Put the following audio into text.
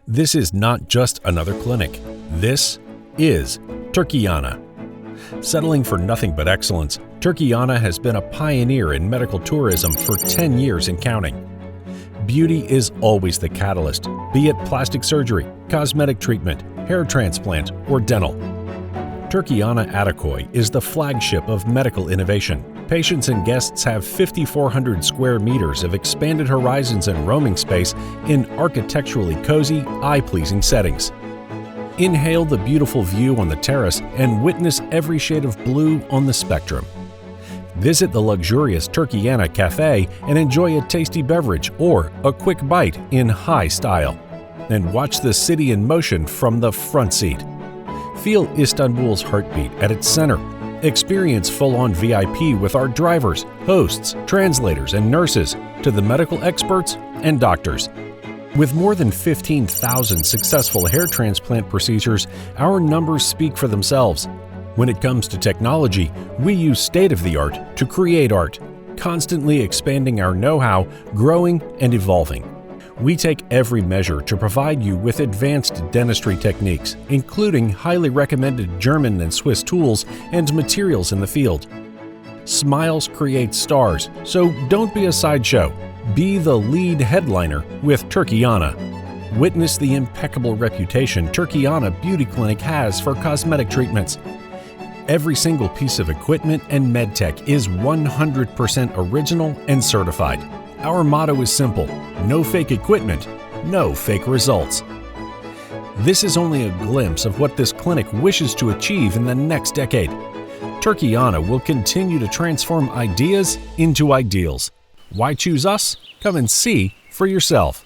This is not just another clinic. This is Turkeyana. Settling for nothing but excellence, Turkeyana has been a pioneer in medical tourism for 10 years and counting. Beauty is always the catalyst, be it plastic surgery, cosmetic treatment, hair transplant, or dental. Turkeyana Ataköy is the flagship of medical innovation. Patients and guests have 5,400 square meters of expanded horizons and roaming space in architecturally cozy, eye-pleasing settings. Inhale the beautiful view on the terrace and witness every shade of blue on the spectrum. Visit the luxurious Turkeyana Cafe and enjoy a tasty beverage or a quick bite in high style. And watch the city in motion from the front seat. Feel Istanbul's heartbeat at its center. Experience full-on VIP with our drivers, hosts, translators, and nurses, to the medical experts and doctors. With more than 15,000 successful hair transplant procedures, our numbers speak for themselves. When it comes to technology, we use state-of-the-art to create art, constantly expanding our know-how, growing and evolving. We take every measure to provide you with advanced dentistry techniques, including highly recommended German and Swiss tools and materials in the field. Smiles create stars, so don't be a sideshow. Be the lead headliner with Turkeyana. Witness the impeccable reputation Turkeyana Beauty Clinic has for cosmetic treatments. Every single piece of equipment and medtech is 100% original and certified. Our motto is simple: no fake equipment, no fake results. This is only a glimpse of what this clinic wishes to achieve in the next decade. Turkeyana will continue to transform ideas into ideals. Why choose us? Come and see for yourself.